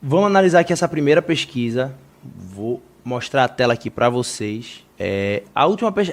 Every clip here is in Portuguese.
Vamos analisar aqui essa primeira pesquisa. Vou mostrar a tela aqui para vocês.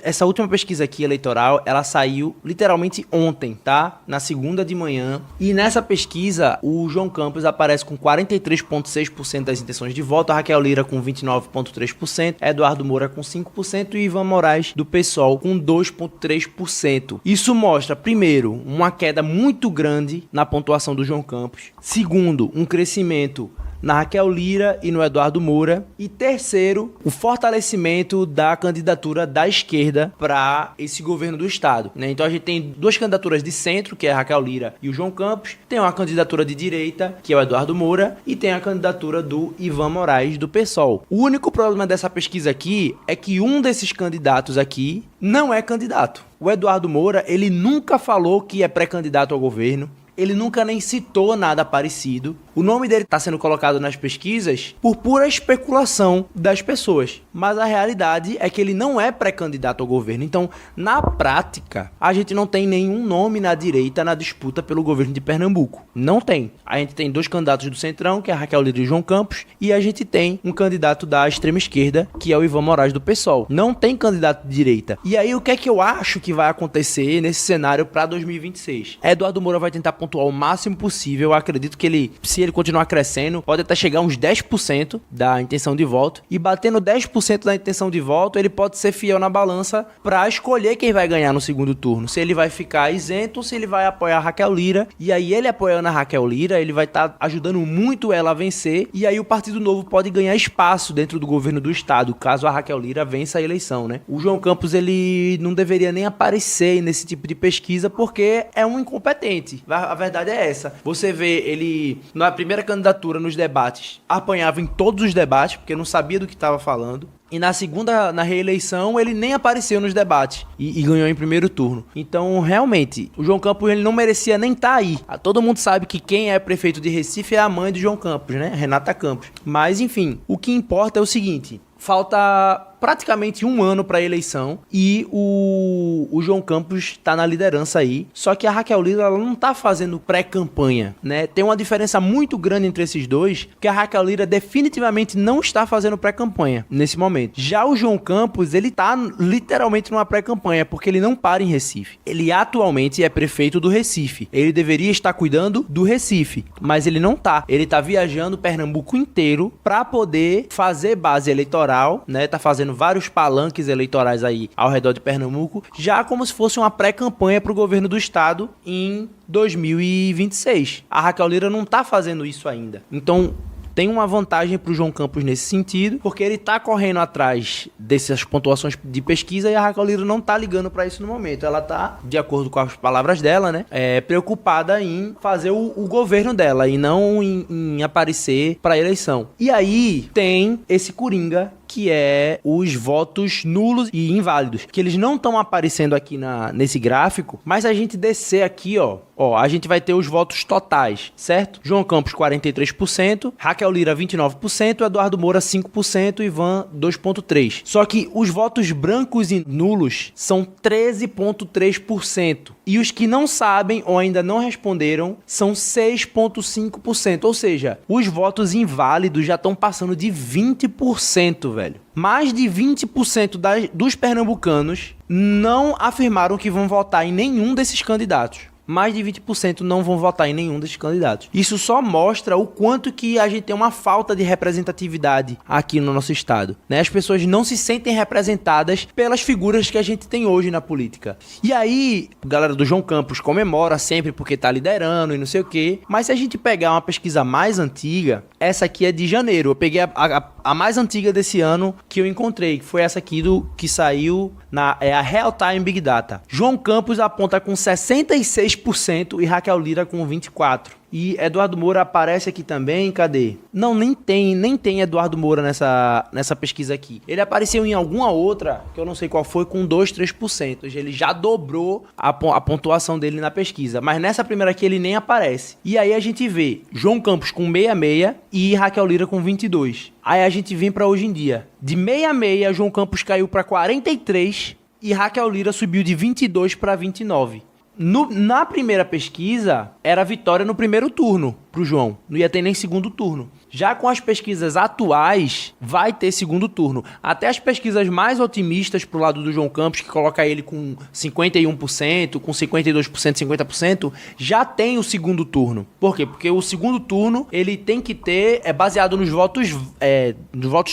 Essa última pesquisa aqui eleitoral, ela saiu literalmente ontem, tá? Na segunda de manhã. E nessa pesquisa, o João Campos aparece com 43,6% das intenções de voto, a Raquel Lira com 29,3%, Eduardo Moura com 5% e Ivan Moraes do PSOL com 2,3%. Isso mostra, primeiro, uma queda muito grande na pontuação do João Campos. Segundo, um crescimento na Raquel Lira e no Eduardo Moura. E terceiro, o fortalecimento da candidatura da esquerda para esse governo do estado, né? Então a gente tem duas candidaturas de centro, que é a Raquel Lira e o João Campos, tem uma candidatura de direita, que é o Eduardo Moura, e tem a candidatura do Ivan Moraes do PSOL. O único problema dessa pesquisa aqui é que um desses candidatos aqui não é candidato. O Eduardo Moura, ele nunca falou que é pré-candidato ao governo. Ele nunca nem citou nada parecido. O nome dele está sendo colocado nas pesquisas por pura especulação das pessoas. Mas a realidade é que ele não é pré-candidato ao governo. Então, na prática, a gente não tem nenhum nome na direita na disputa pelo governo de Pernambuco. Não tem. A gente tem dois candidatos do Centrão, que é a Raquel Lira e o João Campos. E a gente tem um candidato da extrema esquerda, que é o Ivan Moraes do PSOL. Não tem candidato de direita. E aí, o que é que eu acho que vai acontecer nesse cenário para 2026? Eduardo Moura vai tentar pontuar o máximo possível. Eu acredito que ele, se ele continuar crescendo, pode até chegar a uns 10% da intenção de voto. E batendo 10% da intenção de voto, ele pode ser fiel na balança para escolher quem vai ganhar no segundo turno. Se ele vai ficar isento ou se ele vai apoiar a Raquel Lira. E aí, ele apoiando a Raquel Lira, ele vai estar ajudando muito ela a vencer. E aí, o Partido Novo pode ganhar espaço dentro do governo do estado, caso a Raquel Lira vença a eleição, né? O João Campos, ele não deveria nem aparecer nesse tipo de pesquisa, porque é um incompetente. A verdade é essa. Você vê ele na primeira candidatura nos debates, apanhava em todos os debates, porque não sabia do que estava falando. E na segunda, na reeleição, ele nem apareceu nos debates e ganhou em primeiro turno. Então, realmente, o João Campos ele não merecia nem estar aí. Todo mundo sabe que quem é prefeito de Recife é a mãe do João Campos, né? Renata Campos. Mas, enfim, o que importa é o seguinte: falta praticamente um ano para a eleição e o João Campos está na liderança aí. Só que a Raquel Lira ela não está fazendo pré-campanha, né? Tem uma diferença muito grande entre esses dois, que a Raquel Lira definitivamente não está fazendo pré-campanha nesse momento. Já o João Campos, ele está literalmente numa pré-campanha, porque ele não para em Recife. Ele atualmente é prefeito do Recife. Ele deveria estar cuidando do Recife, mas ele não tá. Ele tá viajando Pernambuco inteiro para poder fazer base eleitoral, né? Tá fazendo vários palanques eleitorais aí ao redor de Pernambuco, já como se fosse uma pré-campanha para o governo do estado em 2026. A Raquel Lira não tá fazendo isso ainda. Então, tem uma vantagem para o João Campos nesse sentido, porque ele está correndo atrás dessas pontuações de pesquisa e a Raquel Lira não está ligando para isso no momento. Ela está, de acordo com as palavras dela, né, preocupada em fazer o governo dela e não em aparecer para a eleição. E aí tem esse coringa, que é os votos nulos e inválidos, que eles não estão aparecendo aqui nesse gráfico, mas a gente descer aqui, ó, a gente vai ter os votos totais, certo? João Campos 43%, Raquel Lira 29%, Eduardo Moura 5%, Ivan 2,3%. Só que os votos brancos e nulos são 13,3%. E os que não sabem ou ainda não responderam são 6,5%. Ou seja, os votos inválidos já estão passando de 20%, velho. Mais de 20% dos pernambucanos não afirmaram que vão votar em nenhum desses candidatos. Mais de 20% não vão votar em nenhum desses candidatos. Isso só mostra o quanto que a gente tem uma falta de representatividade aqui no nosso estado, né? As pessoas não se sentem representadas pelas figuras que a gente tem hoje na política. E aí, a galera do João Campos comemora sempre porque tá liderando e não sei o quê. Mas se a gente pegar uma pesquisa mais antiga, essa aqui é de janeiro. Eu peguei a mais antiga desse ano que eu encontrei, que foi essa aqui que saiu é a Real Time Big Data. João Campos aponta com 66% e Raquel Lira com 24%. E Eduardo Moura aparece aqui também, cadê? Não, nem tem Eduardo Moura nessa pesquisa aqui. Ele apareceu em alguma outra, que eu não sei qual foi, com 2, 3%. Ele já dobrou a pontuação dele na pesquisa. Mas nessa primeira aqui ele nem aparece. E aí a gente vê João Campos com 66 e Raquel Lira com 22. Aí a gente vem para hoje em dia. De 66, João Campos caiu para 43 e Raquel Lira subiu de 22 para 29. Na primeira pesquisa, era vitória no primeiro turno. pro João. Não ia ter nem segundo turno. Já com as pesquisas atuais, vai ter segundo turno. Até as pesquisas mais otimistas pro lado do João Campos, que coloca ele com 51%, com 52%, 50%, já tem o segundo turno. Por quê? Porque o segundo turno, ele tem que ter, é baseado nos votos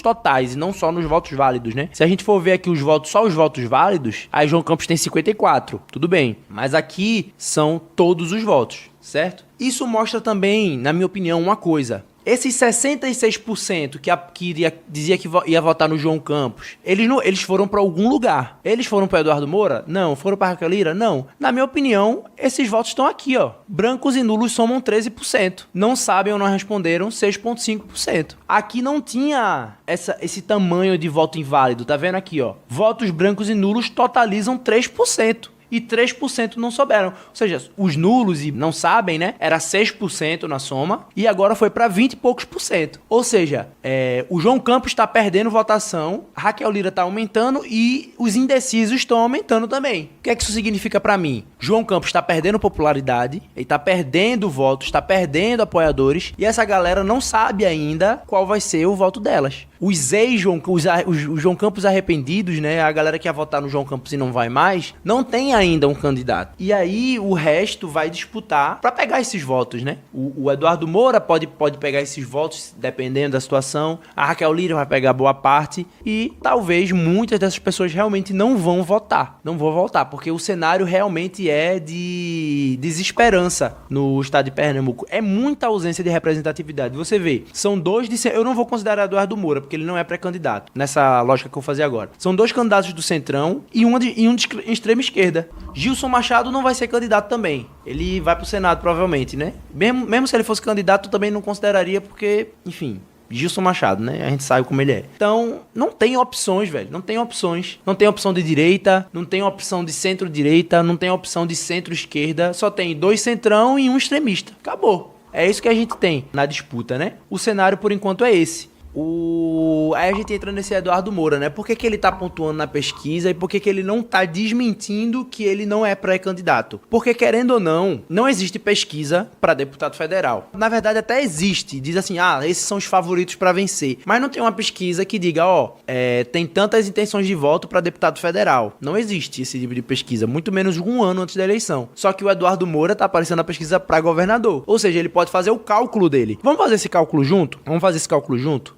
totais, e não só nos votos válidos, né? Se a gente for ver aqui só os votos válidos, aí João Campos tem 54%, tudo bem. Mas aqui são todos os votos, certo? Isso mostra também, na minha opinião, uma coisa. Esses 66% que dizia que ia votar no João Campos, eles foram para algum lugar. Eles foram para Eduardo Moura? Não. Foram para Raquel Lira? Não. Na minha opinião, esses votos estão aqui, ó. Brancos e nulos somam 13%. Não sabem ou não responderam 6,5%. Aqui não tinha esse tamanho de voto inválido, tá vendo aqui, ó? Votos brancos e nulos totalizam 3%. E 3% não souberam. Ou seja, os nulos e não sabem, né? Era 6% na soma e agora foi para 20 e poucos por cento. Ou seja, o João Campos está perdendo votação, a Raquel Lira está aumentando e os indecisos estão aumentando também. O que é que isso significa para mim? João Campos está perdendo popularidade, ele está perdendo votos, está perdendo apoiadores e essa galera não sabe ainda qual vai ser o voto delas. Os João Campos arrependidos, né? A galera que ia votar no João Campos e não vai mais, não tem ainda um candidato. E aí o resto vai disputar para pegar esses votos, né? O Eduardo Moura pode pegar esses votos dependendo da situação. A Raquel Lira vai pegar boa parte e talvez muitas dessas pessoas realmente não vão votar. Não vão votar, porque o cenário realmente é de desesperança no estado de Pernambuco. É muita ausência de representatividade. Você vê, são dois eu não vou considerar Eduardo Moura, porque ele não é pré-candidato, nessa lógica que eu vou fazer agora. São dois candidatos do Centrão e um de extrema esquerda. Gilson Machado não vai ser candidato também. Ele vai pro Senado, provavelmente, né? Mesmo se ele fosse candidato, eu também não consideraria, porque, enfim, Gilson Machado, né? A gente sabe como ele é. Então, não tem opções, velho. Não tem opções. Não tem opção de direita, não tem opção de centro-direita, não tem opção de centro-esquerda. Só tem dois centrão e um extremista. Acabou. É isso que a gente tem na disputa, né? O cenário, por enquanto, é esse. Aí a gente entra nesse Eduardo Moura, né? Por que ele tá pontuando na pesquisa e por que ele não tá desmentindo que ele não é pré-candidato? Porque, querendo ou não existe pesquisa para deputado federal. Na verdade, até existe. Diz assim, esses são os favoritos para vencer. Mas não tem uma pesquisa que diga, tem tantas intenções de voto para deputado federal. Não existe esse tipo de pesquisa, muito menos um ano antes da eleição. Só que o Eduardo Moura tá aparecendo na pesquisa para governador. Ou seja, ele pode fazer o cálculo dele. Vamos fazer esse cálculo junto?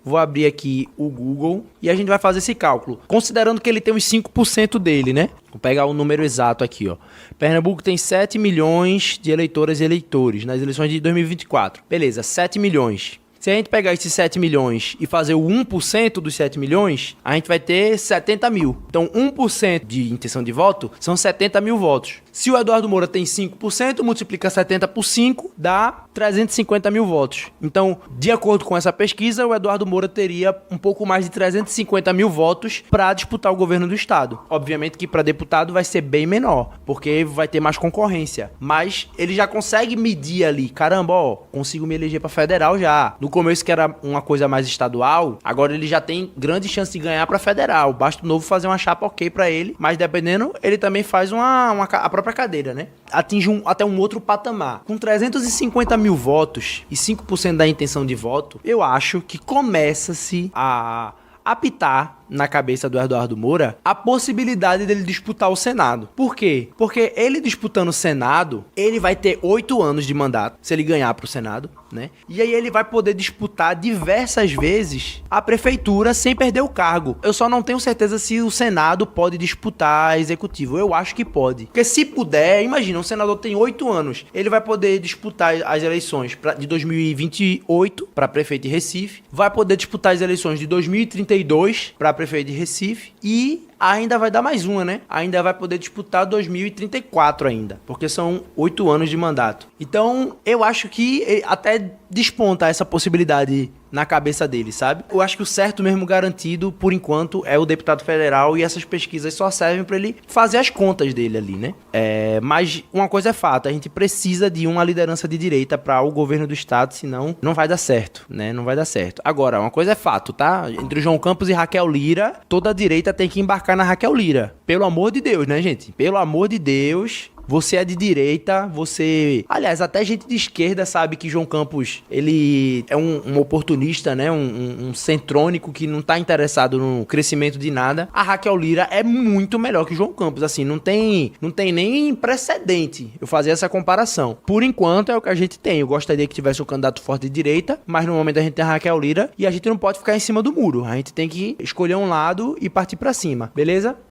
Vou abrir aqui o Google e a gente vai fazer esse cálculo. Considerando que ele tem os 5% dele, né? Vou pegar o número exato aqui, ó. Pernambuco tem 7 milhões de eleitoras e eleitores nas eleições de 2024. Beleza, 7 milhões. Se a gente pegar esses 7 milhões e fazer o 1% dos 7 milhões, a gente vai ter 70 mil. Então, 1% de intenção de voto são 70 mil votos. Se o Eduardo Moura tem 5%, multiplica 70 por 5, dá 350 mil votos. Então, de acordo com essa pesquisa, o Eduardo Moura teria um pouco mais de 350 mil votos para disputar o governo do estado. Obviamente que para deputado vai ser bem menor, porque vai ter mais concorrência. Mas ele já consegue medir ali, caramba, consigo me eleger para federal já. No começo que era uma coisa mais estadual, agora ele já tem grande chance de ganhar para federal. Basta o Novo fazer uma chapa ok para ele, mas dependendo, ele também faz a própria cadeira, né? Atinge até um outro patamar. Com 350 mil votos e 5% da intenção de voto, eu acho que começa-se a apitar na cabeça do Eduardo Moura a possibilidade dele disputar o Senado. Por quê? Porque ele disputando o Senado, ele vai ter 8 anos de mandato, se ele ganhar pro Senado, né? E aí ele vai poder disputar diversas vezes a prefeitura sem perder o cargo. Eu só não tenho certeza se o Senado pode disputar executivo. Eu acho que pode. Porque se puder, imagina, um senador tem 8 anos, ele vai poder disputar as eleições de 2028 para prefeito de Recife, vai poder disputar as eleições de 2032 para prefeito de Recife e ainda vai dar mais uma, né? Ainda vai poder disputar 2034 ainda, porque são 8 anos de mandato. Então, eu acho que até desponta essa possibilidade na cabeça dele, sabe? Eu acho que o certo mesmo garantido, por enquanto, é o deputado federal e essas pesquisas só servem para ele fazer as contas dele ali, né? Mas uma coisa é fato, a gente precisa de uma liderança de direita para o governo do estado, senão não vai dar certo, né? Não vai dar certo. Agora, uma coisa é fato, tá? Entre o João Campos e Raquel Lira, toda a direita tem que embarcar na Raquel Lira. Pelo amor de Deus, né, gente? Pelo amor de Deus, você é de direita, você... Aliás, até gente de esquerda sabe que João Campos, ele é um oportunista, né? Um centrônico que não tá interessado no crescimento de nada. A Raquel Lira é muito melhor que João Campos, assim, não tem nem precedente eu fazer essa comparação. Por enquanto é o que a gente tem. Eu gostaria que tivesse um candidato forte de direita, mas no momento a gente tem a Raquel Lira e a gente não pode ficar em cima do muro. A gente tem que escolher um lado e partir pra cima, beleza?